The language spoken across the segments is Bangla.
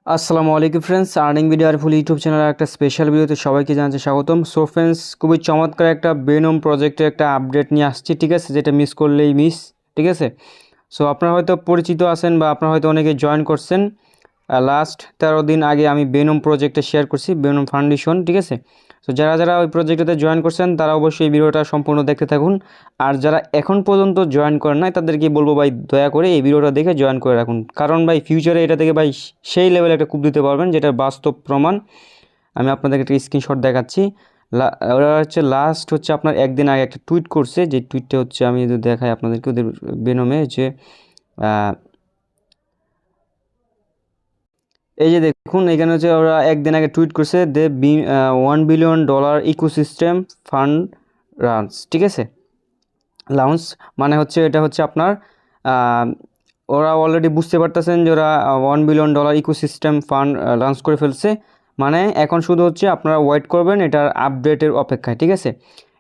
আসসালামু আলাইকুম ফ্রেন্ডস, আর্নিং ভিডিও আর ফুল ইউটিউব চ্যানেলের একটা স্পেশাল ভিডিওতে সবাইকে জানাচ্ছি স্বাগতম। সো ফ্রেন্ডস, খুবই চমৎকার একটা বেনম প্রজেক্টের একটা আপডেট নিয়ে আসছি, ঠিক আছে, যেটা মিস করলেই মিস, ঠিক আছে। সো আপনারা হয়তো পরিচিত আছেন বা আপনারা হয়তো অনেকে জয়েন করছেন। লাস্ট 13 দিন আগে আমি বেনম প্রজেক্টে শেয়ার করছি, বেনম ফাউন্ডেশন, ঠিক আছে। সো যারা যারা ওই প্রজেক্টটাতে জয়েন করছেন তারা অবশ্যই এই ভিডিওটা সম্পূর্ণ দেখতে থাকুন। আর যারা এখন পর্যন্ত জয়েন করেন নাই তাদেরকে বলবো ভাই দয়া করে এই ভিডিওটা দেখে জয়েন করে রাখুন, কারণ ভাই ফিউচারে এটা থেকে ভাই সেই লেভেলে একটা কূপ দিতে পারবেন, যেটার বাস্তব প্রমাণ। আমি আপনাদেরকে একটা স্ক্রিনশট দেখাচ্ছি। ওরা হচ্ছে লাস্ট হচ্ছে আপনার একদিন আগে একটা টুইট করছে, যে টুইটটা হচ্ছে আমি যদি দেখাই আপনাদেরকে ওদের বেনমে, যে এই যে দেখুন এখানে হচ্ছে ওরা একদিন আগে টুইট করছে, $1 বিলিয়ন ইকোসিস্টেম ফান্ড রানস, ঠিক আছে, লঞ্চ। মানে হচ্ছে এটা হচ্ছে আপনার ওরা অলরেডি বুঝতে পারতেছেন যে ওরা $1 বিলিয়ন ইকোসিস্টেম ফান্ড লঞ্চ করে ফেলছে। মানে এখন শুধু হচ্ছে আপনারা ওয়েট করবেন এটার আপডেটের অপেক্ষায়, ঠিক আছে।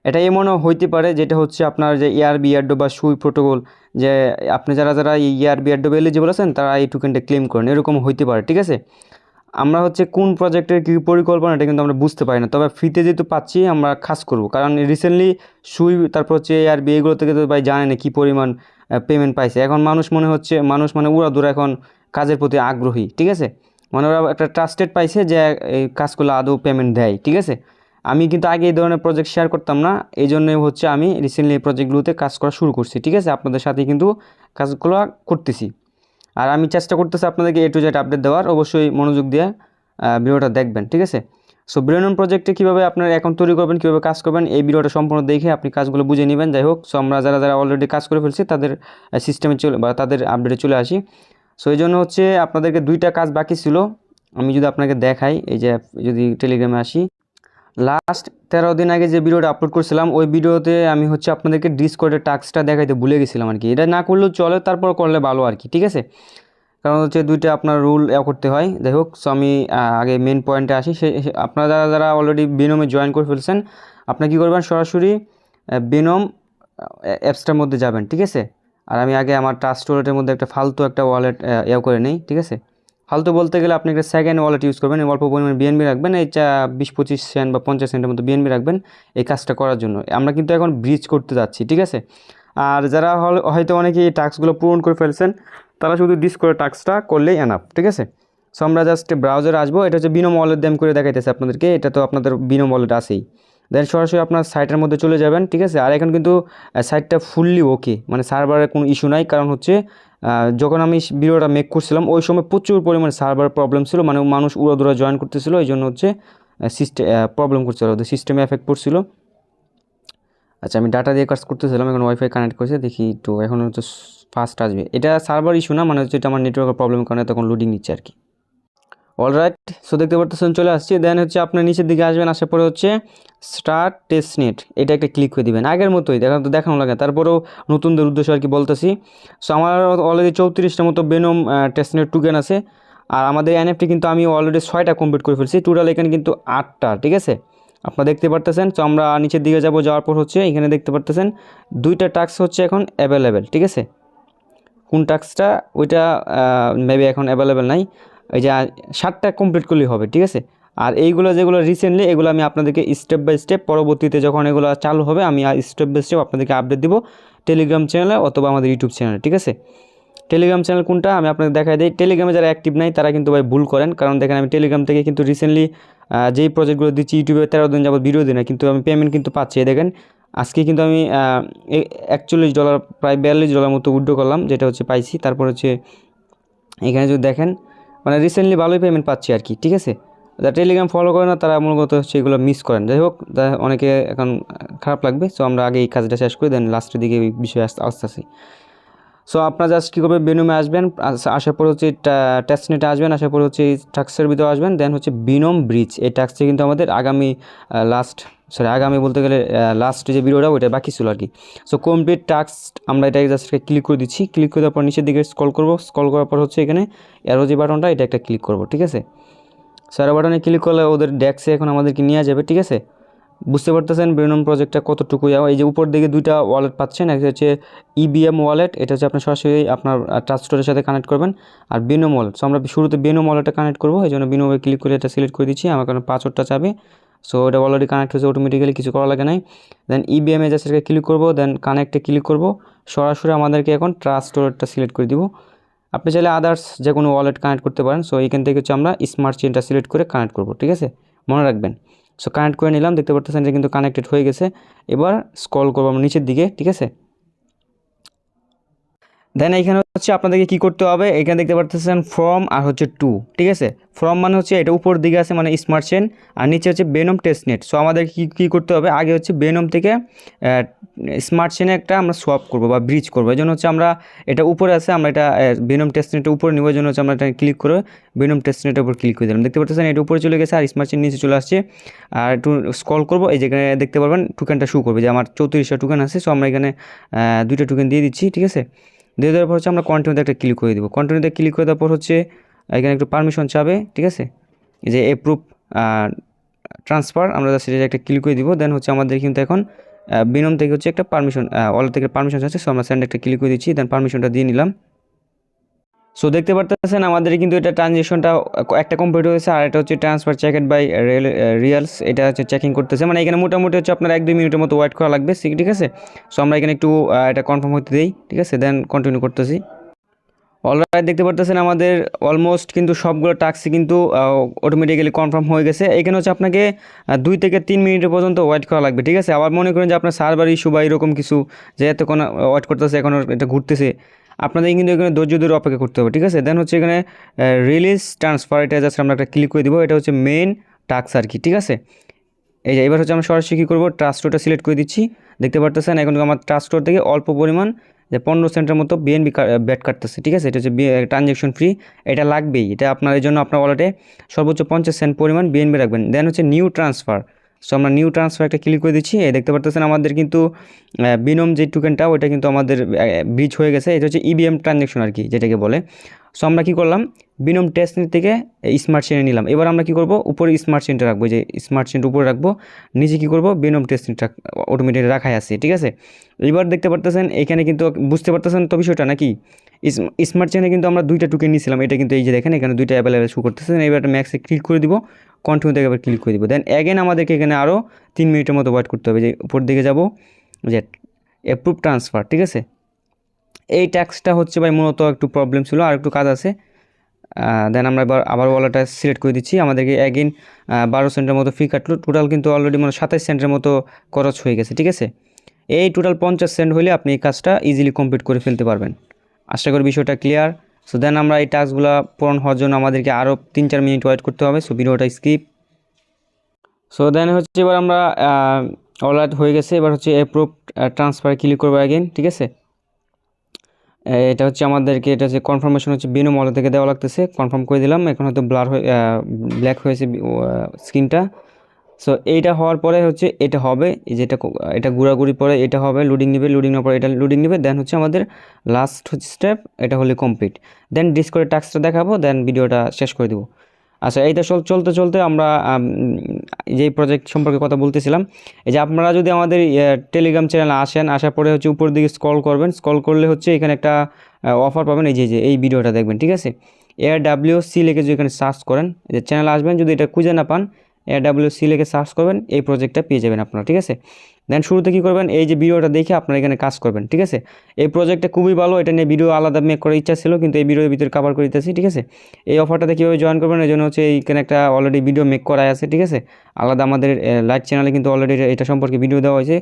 এটা এমনও হইতে পারে যেটা হচ্ছে আপনার যে ইয়ারডো বা সুই প্রোটোকল, যে আপনি যারা যারা ইয়ারডো এলিজিবল আছেন তারা এই টোকেনটা ক্লেম করেন, এরকম হইতে পারে, ঠিক আছে। আমরা হচ্ছে কোন প্রজেক্টের কী পরিকল্পনা এটা কিন্তু আমরা বুঝতে পারি না, তবে ফ্রিতে যেহেতু পাচ্ছি আমরা খাস করব, কারণ রিসেন্টলি সুই তারপর হচ্ছে এআরবি এগুলো থেকে তো ভাই জানে না কী পরিমাণ পেমেন্ট পাইছে। এখন মানুষ মানে উড়াদুরা এখন কাজের প্রতি আগ্রহী, ঠিক আছে। মানে ওরা একটা ট্রাস্টেড পাইছে যে এই কাজগুলো আদৌ পেমেন্ট দেয়, ঠিক আছে। আমি কিন্তু আগে এই ধরনের প্রজেক্ট শেয়ার করতাম না, এই জন্যই হচ্ছে আমি রিসেন্টলি এই প্রজেক্টগুলোতে কাজ করা শুরু করছি, ঠিক আছে। আপনাদের সাথে কিন্তু কাজগুলো করতেছি, আর আমি চেষ্টা করতেছি আপনাদেরকে A to Z আপডেট দেওয়ার। অবশ্যই মনোযোগ দিয়ে ভিডিওটা দেখবেন, ঠিক আছে। সো ব্রেনন প্রজেক্টে কীভাবে আপনার অ্যাকাউন্ট তৈরি করবেন, কীভাবে কাজ করবেন, এই ভিডিওটা সম্পূর্ণ দেখে আপনি কাজগুলো বুঝে নেবেন। যাই হোক, সো আমরা যারা যারা অলরেডি কাজ করে ফেলছি তাদের সিস্টেমে চলে বা তাদের আপডেটে চলে আসি। সো এই জন্য হচ্ছে আপনাদেরকে 2টা কাজ বাকি ছিল। আমি যদি আপনাকে দেখাই, এই যে যদি টেলিগ্রামে আসি, লাস্ট 13 দিন আগে যে ভিডিওটা আপলোড করছিলাম ওই ভিডিওতে আমি হচ্ছে আপনাদেরকে ডিসকর্ডের টাস্কটা দেখাইতে ভুলে গেছিলাম আর কি। এটা না করলেও চলে, তারপর করলে ভালো আর কি, ঠিক আছে। কারণ হচ্ছে 2টা আপনার রুল করতে হয়। যাই হোক, সো আমি আগে মেন পয়েন্টে আসি। আপনারা যারা যারা অলরেডি বিনমে জয়েন করে ফেলছেন, আপনি কী করবেন, সরাসরি বিনম অ্যাপসটার মধ্যে যাবেন, ঠিক আছে। আর আমি আগে আমার ট্রাস্ট ওয়ালেটের মধ্যে একটা ফালতু একটা ওয়ালেট করে নেই, ঠিক আছে। ফালতু বলতে গেলে আপনি একটা সেকেন্ড ওয়ালেট ইউজ করবেন, অল্প পরিমাণে বিএনবি রাখবেন, এই 20-25 সেন্ট বা 50 সেন্টের মতো বিএনবি রাখবেন এই কাজটা করার জন্য। আমরা কিন্তু এখন ব্রিজ করতে যাচ্ছি, ঠিক আছে। আর যারা হয়তো অনেকে এই টাস্কগুলো পূরণ করে ফেলছেন, তারা শুধু ডিসকর্ডের টাস্কটা করলেই এনাফ, ঠিক আছে। সো আমরা জাস্ট ব্রাউজারে আসবো। এটা হচ্ছে বিনম ওয়ালেট দিয়ে করে দেখাইতেছে আপনাদেরকে, এটা তো আপনাদের বিনম ওয়ালেট আছেই। দেন সরাসরি আপনার সাইটের মধ্যে চলে যাবেন, ঠিক আছে। আর এখন কিন্তু সাইটটা ফুললি ওকে, মানে সার্ভারের কোনো ইস্যু নাই। কারণ হচ্ছে যখন আমি ভিডিওটা মেক করছিলাম ওই সময় প্রচুর পরিমাণে সার্ভার প্রবলেম ছিল, মানে মানুষ উড়াদুরা জয়েন করতেছিল, এই জন্য হচ্ছে প্রবলেম করছিল, ওদের সিস্টেমে এফেক্ট পড়ছিল। আচ্ছা, আমি ডাটা দিয়ে কাজ করতেছিলাম, এখন ওয়াইফাই কানেক্ট করেছে, দেখি তো এখন হচ্ছে ফাস্ট আসবে। এটা সার্ভার ইস্যু না, মানে হচ্ছে এটা আমার নেটওয়ার্কের প্রবলেমের কারণে তখন লোডিং নিচ্ছে আর কি। অলরাইট, সো দেখতে পারতেছেন চলে আসছি। দেন হচ্ছে আপনার নিচের দিকে আসবেন, আসার পরে হচ্ছে স্টার্ট টেস্টনেট, এটা একটা ক্লিক করে দিবেন। আগের মতোই দেখানো লাগে, তারপরেও নতুনদের উদ্দেশ্য আর কি বলতেছি। সো আমার অলরেডি 34টার মতো বেনম টেস্টনেট টোকেন আছে, আর আমাদের এনএফটি কিন্তু আমি অলরেডি 6টা কমপ্লিট করে ফেলছি, টোটাল এখানে কিন্তু 8টা, ঠিক আছে। আপনারা দেখতে পারতেছেন। তো আমরা নিচের দিকে যাওয়ার পর হচ্ছে এখানে দেখতে পারতেছেন 2টা টাস্ক হচ্ছে এখন অ্যাভেলেবেল, ঠিক আছে। কোন টাস্কটা ওইটা মেবি এখন অ্যাভেলেবেল নাই, এই যে 7টা কমপ্লিট করলেই হবে, ঠিক আছে। আর এইগুলো যেগুলো রিসেন্টলি, এগুলো আমি আপনাদেরকে স্টেপ বাই স্টেপ পরবর্তীতে যখন এগুলো চালু হবে আমি স্টেপ বাই স্টেপ আপনাদেরকে আপডেট দিব টেলিগ্রাম চ্যানেলে অথবা আমাদের ইউটিউব চ্যানেলে, ঠিক আছে। টেলিগ্রাম চ্যানেল কোনটা আমি আপনাদের দেখাই দিই। টেলিগ্রামে যারা অ্যাক্টিভ নাই তারা কিন্তু ভাই ভুল করেন, কারণ দেখেন আমি টেলিগ্রাম থেকে কিন্তু রিসেন্টলি যেই প্রজেক্টগুলো দিচ্ছি ইউটিউবে 13 দিন যাবত ভিডিও দিই না, কিন্তু আমি পেমেন্ট কিন্তু পাচ্ছি। দেখেন আজকে কিন্তু আমি $41 প্রায় $42 মতো উইথড্র করলাম, যেটা হচ্ছে পাইছি। তারপর হচ্ছে এখানে যদি দেখেন মানে রিসেন্টলি ভালোই পেমেন্ট পাচ্ছি আর কি, ঠিক আছে। যারা টেলিগ্রাম ফলো করে না তারা মূলত সেগুলো মিস করেন। যাই হোক, অনেকে এখন খারাপ লাগবে। সো আমরা আগে এই কাজটা শেষ করি, দেন লাস্টের দিকে এই বিষয়ে আসতেছি। সো আপনারা জাস্ট কী করবেন, বেনুমে আসবেন, আসার পর হচ্ছে টেস্টনেটে আসবেন, আসার পর হচ্ছে টাস্কের ভিতরে আসবেন, দেন হচ্ছে বিনম ব্রিজ। এই টাস্কটা কিন্তু আমাদের আগামী বলতে গেলে লাস্ট যে ভিডিওটা ওইটা বাকি ছিল আর কি। সো কমপ্লিট টাস্ক আমরা এটাকে জাস্ট ক্লিক করে দিচ্ছি। ক্লিক করে দেওয়ার পর নিচের দিকে স্ক্রল করব, স্ক্রল করার পর হচ্ছে এখানে অ্যারো যে বাটনটা এটা একটা ক্লিক করব, ঠিক আছে। স্যার বাটনে ক্লিক করলে ওদের ডেস্কে এখন আমাদেরকে নিয়ে যাবে, ঠিক আছে। বুঝতে পারতেছেন বেনম প্রজেক্টটা কতটুকু এই যে উপর দিকে দুইটা ওয়ালেট পাচ্ছেন, একটা হচ্ছে ইবিএম ওয়ালেট, এটা হচ্ছে আপনার সরাসরি আপনার ট্রাস্ট স্টোরের সাথে কানেক্ট করবেন, আর বেনম ওয়ালেট। সো আমরা শুরুতে বেনম ওয়ালেটটা কানেক্ট করবো, এই জন্য বেনমে ক্লিক করে এটা সিলেক্ট করে দিচ্ছি, আমার কারণে পাসওয়ার্ডটা চাবে। সো এটা অলরেডি কানেক্ট হয়েছে অটোমেটিক্যালি, কিছু করা লাগে নাই। দেন ইবিএমে জাস্ট ক্লিক করবো, দেন কানেক্টে ক্লিক করবো, সরাসরি আমাদেরকে এখন ট্রাস্ট স্টোরেরটা সিলেক্ট করে দিব। আপনি চাইলে আদার্স যে কোনো ওয়ালেট কানেক্ট করতে পারেন। সো এখান থেকে হচ্ছে আমরা স্মার্ট চেইনটা সিলেক্ট করে কানেক্ট করবো, ঠিক আছে, মনে রাখবেন। সো কানেক্ট করে নিলাম, দেখতে পাচ্ছেন যে কিন্তু কানেক্টেড হয়ে গেছে। এবার স্ক্রল করবো আমরা নিচের দিকে, ঠিক আছে। দেন এখানে হচ্ছে আপনাদেরকে কী করতে হবে, এখানে দেখতে পাচ্ছেন ফ্রম আর হচ্ছে টু, ঠিক আছে। ফ্রম মানে হচ্ছে এটা উপর দিকে আছে মানে স্মার্ট চেইন, আর নিচে হচ্ছে বেনম টেস্টনেট। সো আমাদের কী করতে হবে, আগে হচ্ছে বেনম থেকে স্মার্ট চেইনে একটা আমরা সোয়াপ করবো বা ব্রিজ করবো। এই জন্য হচ্ছে আমরা এটা উপরে আছে, আমরা এটা বেনম টেস্টনেটের উপরে নেওয়ার জন্য হচ্ছে আমরা এটা ক্লিক করে বেনম টেস্টনেটের উপর ক্লিক করে দিলাম। দেখতে পাচ্ছেন এটা উপরে চলে গেছে আর স্মার্ট চেইন নিচে চলে আসছে। আর একটু স্ক্রল করবো, এই যেখানে দেখতে পারবেন টোকেনটা শো করবে যে আমার 34টা টোকেন আছে। সো আমরা এখানে 2টা টোকেন দিয়ে দিচ্ছি, ঠিক আছে। দিয়ে দেওয়ার পর হচ্ছে আমরা কন্টিনিউতে একটা ক্লিক করে দেবো। কন্টিনিউতে ক্লিক করে দেওয়ার পর হচ্ছে এখানে একটু পারমিশন চাবে, ঠিক আছে, এই যে অ্যাপ্রুভ ট্রান্সফার, আমরা সেটা একটা ক্লিক করে দিব। দেন হচ্ছে আমাদের কিন্তু এখন বেনম থেকে হচ্ছে একটা পারমিশন, ওয়ালেট থেকে পারমিশন আছে। সো আমরা সেন্ড একটা ক্লিক করে দিচ্ছি, দেন পারমিশনটা দিয়ে নিলাম। সো দেখতে পারতেছেন আমাদের কিন্তু এটা ট্রানজেকশনটা একটা কমপ্লিট হয়েছে, আর এটা হচ্ছে ট্রান্সফার চেকেড বাই রিয়ালস, এটা হচ্ছে চেকিং করতেছে। মানে এখানে মোটামুটি হচ্ছে আপনার 1-2 মিনিটের মতো ওয়েট করা লাগবে, ঠিক আছে। সো আমরা এখানে একটু এটা কনফার্ম হতে দিই, ঠিক আছে, দেন কন্টিনিউ করতেছি। অলরাইট, দেখতে পারতেছেন আমাদের অলমোস্ট কিন্তু সবগুলো টাস্কই কিন্তু অটোমেটিক্যালি কনফার্ম হয়ে গেছে। এখানে হচ্ছে আপনাকে 2 থেকে 3 মিনিটের পর্যন্ত ওয়েট করা লাগবে, ঠিক আছে। আবার মনে করেন যে আপনার সার্ভার ইস্যু বা এরকম কিছু, যে এতক্ষণ ওয়েট করতেছে, এখন এটা ঘুরতেছে, আপনাদের কিন্তু এখানে ধৈর্য ধরে অপেক্ষা করতে হবে, ঠিক আছে। দেন হচ্ছে এখানে রিলিজ ট্রান্সফার, এটা জাস্ট আমরা একটা ক্লিক করে দিব, এটা হচ্ছে মেইন টাস্ক আর কি, ঠিক আছে। এই যে এবার হচ্ছে আমরা সরাসরি কী করবো, ট্রাস্ট স্টোরটা সিলেক্ট করে দিচ্ছি। দেখতে পারতেছেন এখন আমার ট্রাস্ট স্টোর থেকে অল্প পরিমাণ যে 15 সেন্টের মতো বিএনবি ব্যাট কাটতেছে, ঠিক আছে। এটা হচ্ছে ট্রানজ্যাকশন ফ্রি, এটা লাগবেই, এটা আপনার এই জন্য আপনার ওয়ালেটে সর্বোচ্চ 50 সেন্ট পরিমাণ বিএনবি রাখবেন। দেন হচ্ছে নিউ ট্রান্সফার, সো আমরা নিউ ট্রান্সফার একটা ক্লিক করে দিচ্ছি। এই দেখতে পারতেছেন আমাদের কিন্তু বিনম যে টোকেনটা ওইটা কিন্তু আমাদের ব্রিজ হয়ে গেছে। এটা হচ্ছে ইবিএম ট্রানজ্যাকশন আর কি, যেটাকে বলে। সো আমরা কী করলাম, বিনম টেস্টনেট থেকে স্মার্ট চেইনে নিলাম। এবার আমরা কী করব, উপরে স্মার্ট চেইনটা রাখবো, যে স্মার্ট চেইনটা উপরে রাখবো, নিচে কী করব, বিনম টেস্টনেটটা অটোমেটিক রাখাই আছে, ঠিক আছে। এবার দেখতে পারতেছেন এখানে কিন্তু বুঝতে পারতেছেন তো বিষয়টা নাকি, স্মার্ট চেইনে কিন্তু আমরা 2টা টোকেন নিয়েছিলাম, এটা কিন্তু এই যে দেখেন এখানে 2টা অ্যাভেলেবেল শো করতেছেন। এবার একটা ম্যাক্সে ক্লিক করে দিব, কন্টিনিউ থেকে আবার ক্লিক করে দিব। দেন অ্যাগেন আমাদেরকে এখানে আরও 3 মিনিটের মতো ওয়েট করতে হবে, যে উপর দিকে যাব, যে অ্যাপ্রুভ ট্রান্সফার, ঠিক আছে। এই ট্যাক্সটা হচ্ছে ভাই মূলত একটু প্রবলেম ছিল, আর একটু কাজ আছে। দেন আমরা আবার ওয়ালেটটা সিলেক্ট করে দিচ্ছি, আমাদেরকে অ্যাগেন 12 সেন্টের মতো ফি কাটলো। টোটাল কিন্তু অলরেডি মানে 27 সেন্টের মতো খরচ হয়ে গেছে, ঠিক আছে। এই টোটাল 50 সেন্ট হলে আপনি এই কাজটা ইজিলি কমপ্লিট করে ফেলতে পারবেন। আশা করি বিষয়টা ক্লিয়ার। সো দেন আমরা এই টাস্কগুলো পূরণ হওয়ার জন্য আমাদেরকে আরও 3-4 মিনিট ওয়েট করতে হবে। সো ভিডিওটা স্কিপ। সো দেন হচ্ছে এবার আমরা ওয়ালেট হয়ে গেছে, এবার হচ্ছে অ্যাপ্রুভ ট্রান্সফার ক্লিক করবো অ্যাগেন, ঠিক আছে। এটা হচ্ছে আমাদেরকে, এটা হচ্ছে কনফার্মেশন হচ্ছে বিনম ওয়ালেট থেকে দেওয়া লাগতেছে, কনফার্ম করে দিলাম। এখন হয়তো ব্লার হয়ে ব্ল্যাক হয়েছে স্ক্রিনটা। সো এইটা হওয়ার পরে হচ্ছে এটা হবে, এই যেটা এটা ঘোরাঘুরি পরে এটা হবে, লোডিং নেবে, লোডিং নেওয়ার পরে এটা লোডিং নেবে। দেন হচ্ছে আমাদের লাস্ট হচ্ছে স্টেপ, এটা হলে কমপ্লিট। দেন ডিসকর্ডে টাস্কটা দেখাবো, দেন ভিডিওটা শেষ করে দেবো। আচ্ছা, এইটা চলতে চলতে আমরা যেই প্রজেক্ট সম্পর্কে কথা বলতেছিলাম, এই যে আপনারা যদি আমাদের টেলিগ্রাম চ্যানেলে আসেন, আসার পরে হচ্ছে উপর দিকে স্ক্রল করবেন, স্ক্রল করলে হচ্ছে এখানে একটা অফার পাবেন, এই যে এই ভিডিওটা দেখবেন, ঠিক আছে। AWC লিখে যদি এখানে সার্চ করেন, যে চ্যানেলে আসবেন, যদি এটা খুঁজে না পান AWC লিখে সার্চ করবেন, এই প্রজেক্টটা পেয়ে যাবেন আপনারা, ঠিক আছে। দেন শুরুতে কী করবেন, এই যে ভিডিওটা দেখে আপনারা এখানে কাজ করবেন, ঠিক আছে। এই প্রজেক্টটা খুবই ভালো, এটা নিয়ে ভিডিও আলাদা মেক করার ইচ্ছা ছিল, কিন্তু এই ভিডিওর ভিতরে কভার করে দিতেছি, ঠিক আছে। এই অফারটাতে কীভাবে জয়েন করবেন, এই জন্য হচ্ছে এইখানে একটা অলরেডি ভিডিও মেক করা আছে, ঠিক আছে। আলাদা আমাদের লাইভ চ্যানেলে কিন্তু অলরেডি এটা সম্পর্কে ভিডিও দেওয়া হয়েছে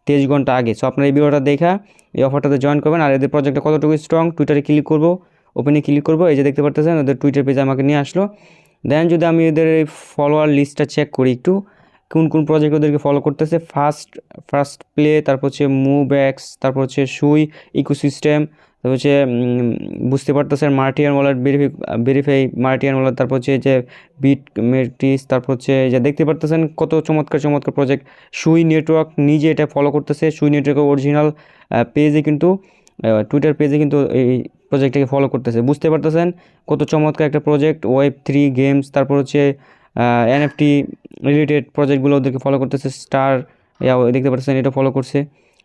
23 ঘন্টা আগে। সো আপনারা এই ভিডিওটা দেখা এই অফারটাতে জয়েন করবেন। আর এদের প্রজেক্টটা কতটুকু স্ট্রং, টুইটারে ক্লিক করবো, ওপেনে ক্লিক করবো, এই যে দেখতে পারতেছেন ওদের টুইটার পেজে আমাকে নিয়ে আসলো। দেন যদি আমি এদের এই ফলোয়ার লিস্টটা চেক করি একটু, কোন কোন প্রজেক্ট ওদেরকে ফলো করতেছে, ফার্স্ট প্লে, তারপর হচ্ছে মুভএক্স, তারপর হচ্ছে সুই ইকোসিস্টেম, তারপর হচ্ছে বুঝতে পারতেছেন মার্টিয়ান ওয়ালেট, ভেরিফাই মার্টিয়ান ওয়ালেট, তারপর হচ্ছে যে বিট মেট্রিস, তারপর হচ্ছে যে দেখতে পারতেছেন কত চমৎকার চমৎকার প্রজেক্ট। সুই নেটওয়ার্ক নিজে এটা ফলো করতেছে, সুই নেটওয়ার্কের অরিজিনাল পেজে কিন্তু টুইটার পেজে কিন্তু এই প্রজেক্টটাকে ফলো করতেছে। বুঝতে পারতেছেন কত চমৎকার একটা প্রজেক্ট, Web3 গেমস, তারপর হচ্ছে এনএফটি রিলেটেড প্রজেক্টগুলো ওদেরকে ফলো করতেছে, স্টার দেখতে পাচ্ছেন এটা ফলো করছে।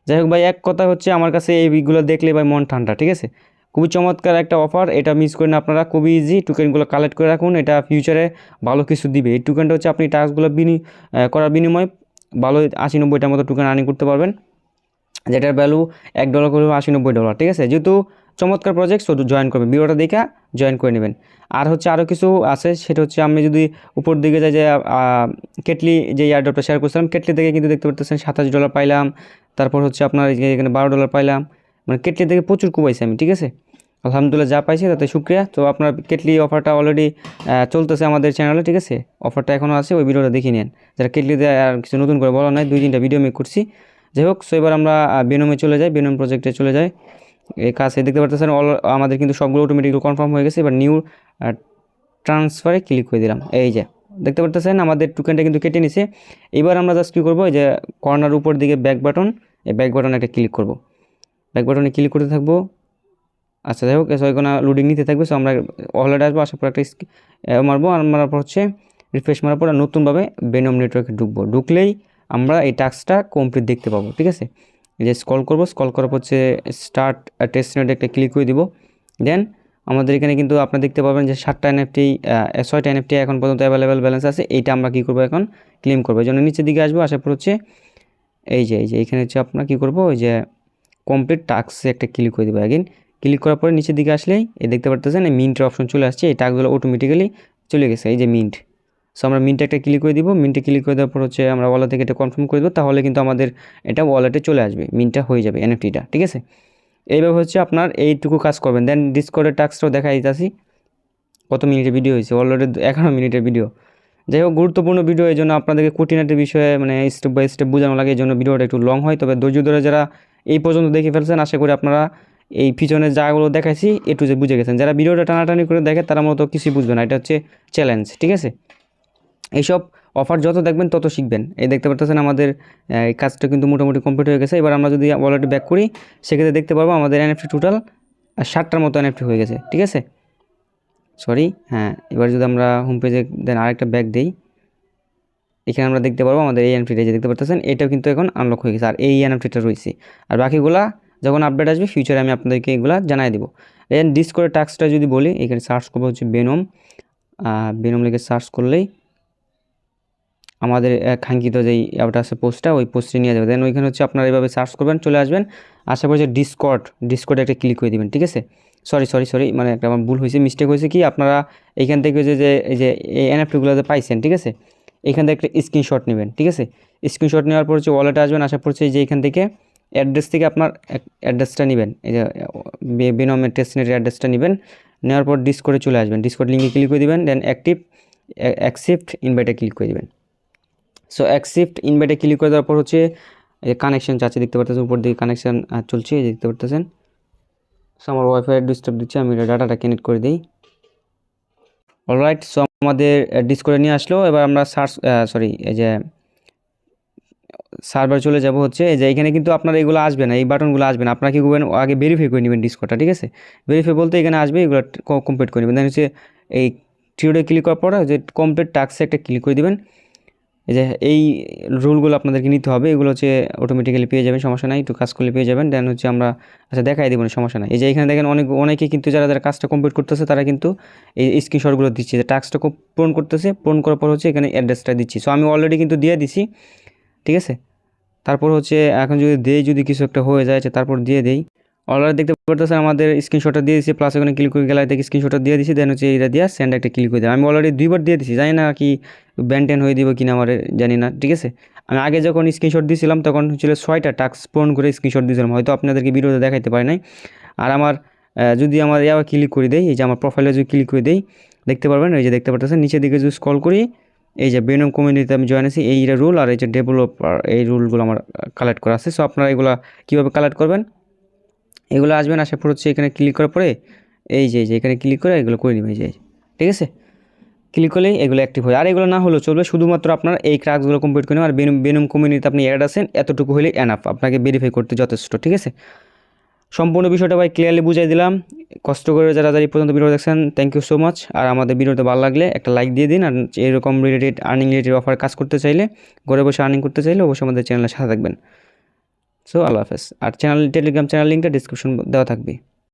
যাই হোক ভাই, এক কথা হচ্ছে আমার কাছে এইগুলো দেখলে ভাই মন ঠান্ডা, ঠিক আছে। খুবই চমৎকার একটা অফার, এটা মিস করেন আপনারা, খুবই ইজি। টোকেনগুলো কালেক্ট করে রাখুন, এটা ফিউচারে ভালো কিছু দিবে। এই টোকেনটা হচ্ছে আপনি টাস্কগুলো করার বিনিময়ে ভালো 80-90টার মতো টোকেন আর্নিং করতে পারবেন, যেটার ভ্যালু $1 করে $80-90, ঠিক আছে। যেহেতু চমৎকার প্রজেক্ট, শুধু জয়েন করবেন, ভিডিওটা দেখে জয়েন করে নেবেন। আর হচ্ছে আরও কিছু আছে, সেটা হচ্ছে আমি যদি উপর দিকে যাই যে কেটলি যে এয়ারড্রপটা শেয়ার করছিলাম, কেটলি থেকে কিন্তু দেখতে পাচ্ছেন $27 পাইলাম। তারপর হচ্ছে আপনার এখানে $12 পাইলাম, মানে কেটলি থেকে প্রচুর কুবাইছি আমি, ঠিক আছে। আলহামদুলিল্লাহ, যা পাইছি তাতে শুক্রিয়া। তো আপনার কেটলি অফারটা অলরেডি চলতেছে আমাদের চ্যানেলে, ঠিক আছে। অফারটা এখনও আছে, ওই ভিডিওটা দেখে নিন। যারা কেটলিতে আর কিছু নতুন করে বলা নাই, 2-3টা ভিডিও মেক করছি। যাই হোক, সো এবার আমরা বেনমে চলে যাই, বেনম প্রজেক্টে চলে যাই। এই কাছে দেখতে পাচ্ছেন আমাদের কিন্তু সবগুলো অটোমেটিক্যালি কনফার্ম হয়ে গেছে। এবার নিউ ট্রান্সফারে ক্লিক করে দিলাম। এই যে দেখতে পাচ্ছেন আমাদের টোকেনটা কিন্তু কেটে নিছে। এবার আমরা জাস্ট কী করবো, এই যে কর্নার উপর দিকে ব্যাক বাটন, এই ব্যাক বাটনে একটা ক্লিক করব, ব্যাক বাটনে ক্লিক করতে থাকবো। আচ্ছা, যাই হোক, এখানে লোডিং নিতে থাকবে। সো আমরা অলরেডি আসবো, আসার পর একটা মারবো, আর মারার পর হচ্ছে রিফ্রেশ মারার পর নতুনভাবে বেনম নেটওয়ার্কে ঢুকলেই আমরা এই টাস্কটা কমপ্লিট দেখতে পাবো, ঠিক আছে। এই যে স্ক্রল করবো, স্ক্রল করার পর হচ্ছে স্টার্ট টেস্ট নেটে একটা ক্লিক করে দিব। দেন আমাদের এখানে কিন্তু আপনারা দেখতে পাবেন যে 6টা এনএফটি এখন পর্যন্ত অ্যাভেলেবেল ব্যালেন্স আছে। এইটা আমরা কী করবো, এখন ক্লেম করবো। এই জন্য নিচের দিকে আসবো, আসার পর হচ্ছে এই যে এখানে হচ্ছে আপনার কী করবো, ওই যে কমপ্লিট টাস্কে একটা ক্লিক করে দেবো। অ্যাগেন ক্লিক করার পরে নিচের দিকে আসলেই এই দেখতে পারতেছেন এই মিন্টের অপশন চলে আসছে। এই টাস্কগুলো অটোমেটিক্যালি চলে গেছে, এই যে মিন্ট। সো আমরা মিন্টে একটা ক্লিক করে দিব। মিন্টে ক্লিক করে দেওয়ার পর হচ্ছে আমরা ওয়ালেট থেকে এটা কনফার্ম করে দেবো, তাহলে কিন্তু আমাদের এটা ওয়ালেটে চলে আসবে, মিন্টটা হয়ে যাবে এনএফটিটা, ঠিক আছে। এইভাবে হচ্ছে আপনার এইটুকু কাজ করবেন। দেন ডিসকর্ডের টাস্কটাও দেখা দিতেছি কত মিনিটের ভিডিও হয়েছে, অলরেডি 11 মিনিটের ভিডিও। যাই হোক, গুরুত্বপূর্ণ ভিডিও, এই জন্য আপনাদেরকে খুঁটিনাটি বিষয়ে মানে স্টেপ বাই স্টেপ বোঝানো লাগে, এই জন্য ভিডিওটা একটু লং হয়। তবে ধৈর্য ধরে যারা এই পর্যন্ত দেখে ফেলছেন, আশা করি আপনারা এই পিছনের জায়গাগুলো দেখাইছি একটু যে বুঝে গেছেন। যারা ভিডিওটা টানাটানি করে দেখে তারা মূলত কিছুই বুঝবে না, এটা হচ্ছে চ্যালেঞ্জ, ঠিক আছে। এইসব অফার যত দেখবেন তত শিখবেন। এই দেখতে পাচ্ছেন আমাদের এই কাজটা কিন্তু মোটামুটি কমপ্লিট হয়ে গেছে। এবার আমরা যদি ওয়ালেটে ব্যাক করি, সেক্ষেত্রে দেখতে পারবো আমাদের এনএফটি টোটাল 60টার মতো এনএফটি হয়ে গেছে, ঠিক আছে। সরি, হ্যাঁ, এবার যদি আমরা হোম পেজে দেন আরেকটা ব্যাক দিই, এখানে আমরা দেখতে পারবো আমাদের এই এনএফটিটা যে দেখতে পাচ্ছেন, এটাও কিন্তু এখন আনলক হয়ে গেছে, আর এই এনএফটিটা রয়েছে। আর বাকিগুলা যখন আপডেট আসবে ফিউচারে আমি আপনাদেরকে এগুলা জানাই দেবো। দেন ডিসকর্ডের টাস্কটা যদি বলি, এখানে সার্চ করবো হচ্ছে বেনম লিখে সার্চ করলেই আমাদের কাঙ্ক্ষিত যেই অ্যাপটা আছে পোস্টটা, ওই পোস্টে নিয়ে যাবে। দেন ওইখানে হচ্ছে আপনারা এইভাবে সার্চ করবেন, চলে আসবেন। আশা করি যে ডিসকর্ডে একটা ক্লিক করে দেবেন, ঠিক আছে। সরি, মানে একটা আমার ভুল হয়েছে, মিস্টেক হয়েছে। কি আপনারা এইখান থেকে যে এই এনএফটিগুলো যে পাইছেন, ঠিক আছে, এইখান থেকে একটা স্ক্রিনশট নেবেন, ঠিক আছে। স্ক্রিনশট নেওয়ার পর হচ্ছে ওয়ালেটে আসবেন, আশা করছি যে এইখান থেকে অ্যাড্রেস থেকে আপনার অ্যাড্রেসটা নেবেন, এই যে বেনমের টেস্টনেটের অ্যাড্রেসটা নেবেন। নেওয়ার পর ডিসকর্ডে চলে আসবেন, ডিসকর্ড লিঙ্কে ক্লিক করে দেবেন। দেন অ্যাকসেপ্ট ইনভাইটে ক্লিক করে দেবেন। সো অ্যাকসেপ্ট ইনভাইটে ক্লিক করে দেওয়ার পর হচ্ছে কানেকশন চাচ্ছে, দেখতে পাচ্ছেন উপর দিকে কানেকশান চলছে, দেখতে পাচ্ছেন। সো আমার ওয়াইফাই ডিস্টার্ব দিচ্ছে, আমি ডাটাটা কানেক্ট করে দিই। অলরাইট, সো আমাদের ডিসকর্ডে নিয়ে আসলো। এবার আমরা এই যে সার্ভার চলে যাব হচ্ছে, এই যে এখানে কিন্তু আপনার এগুলো আসবে না, এই বাটনগুলো আসবে না। আপনারা কি করবেন, আগে ভেরিফাই করে নেবেন ডিসকর্ডটা, ঠিক আছে। ভেরিফাই বলতে এখানে আসবে, এগুলো কমপ্লিট করে নেবেন। দেন হচ্ছে এই থ্রিডে ক্লিক করার পর যে কমপ্লিট টাস্কে একটা ক্লিক করে দেবেন। এই যে এই রুলগুলো আপনাদেরকে নিতে হবে, এগুলো হচ্ছে অটোমেটিক্যালি পেয়ে যাবেন, সমস্যা নাই, একটু কাজ করলে পেয়ে যাবেন। দেন হচ্ছে আমরা দেখাই দেবো, সমস্যা নাই। এই যে এখানে দেখেন অনেকে কিন্তু যারা কাজটা কমপ্লিট করতেছে তারা কিন্তু এই স্ক্রিনশটগুলো দিচ্ছে, যে টাস্কটা পূরণ করতেছে। পূরণ করার পর হচ্ছে এখানে অ্যাড্রেসটা দিচ্ছি। সো আমি অলরেডি কিন্তু দিয়ে দিছি, ঠিক আছে। তারপর হচ্ছে এখন যদি কিছু একটা হয়ে যায়, তারপর দিয়ে দেই। অলরেডি দেখতে পাচ্ছেন আমাদের স্ক্রিনশটটা দিয়ে দিচ্ছি, প্লাস এখানে ক্লিক করে গ্যালারি থেকে স্ক্রিনশটটা দিয়ে দিচ্ছি। দেন হচ্ছে এটা দিয়ে সেন্ড একটা ক্লিক করে দেয়। আমি অলরেডি 2বার দিয়ে দিচ্ছি, জানি না কি ব্যান্টেন হয়ে দিব কিনা, আমার জানি না, ঠিক আছে। আমি আগে যখন স্ক্রিনশট দিয়েছিলাম তখন হচ্ছিল 6টা টাস্ক পূরণ করে স্ক্রিনশট দিয়েছিলাম, হয়তো আপনাদেরকে ভিডিওতে দেখাইতে পারি নাই। আর আমার যদি আমার আবার ক্লিক করে দেই, এই যে আমার প্রোফাইলে যদি ক্লিক করে দেই, দেখতে পারবেন এই যে দেখতে পাচ্ছেন নিচের দিকে যদি স্ক্রল করি, এই যে বেনম কমিউনিটিতে আমি জয়েন আছি, এই রুল আর এই যে ডেভেলপার, এই রুলগুলো আমার কালেক্ট করা আছে। সো আপনারা এগুলো কীভাবে কালেক্ট করবেন, এগুলো আসবেন, আসার পর হচ্ছে এখানে ক্লিক করার পরে এই যে এখানে ক্লিক করে এগুলো করে নেবেন, এই যে ঠিক আছে। ক্লিক করলেই এগুলো অ্যাক্টিভ হয়। আর এগুলো না হলেও চলবে, শুধুমাত্র আপনার এই ক্রাক্সগুলো কমপ্লিট করে নেবেন। আর বেনম কমিউনিটিতে আপনি অ্যাড আছেন, এতটুকু হলেই এনাফ, আপনাকে ভেরিফাই করতে যথেষ্ট, ঠিক আছে। সম্পূর্ণ বিষয়টা ভাই ক্লিয়ারলি বুঝাই দিলাম। কষ্ট করে যারা এই পর্যন্ত ভিডিও দেখছেন থ্যাংক ইউ সো মাচ। আর আমাদের ভিডিওতে ভালো লাগলে একটা লাইক দিয়ে দিন। আর এরকম রিলেটেড আর্নিং রিলেটেড অফার কাজ করতে চাইলে, ঘরে বসে আর্নিং করতে চাইলে অবশ্যই আমাদের চ্যানেলের সাথে থাকবেন। সো আল্লাহ হাফেজ। আর টেলিগ্রাম চ্যানেল লিঙ্কটা ডিসক্রিপশন দেওয়া থাকবে।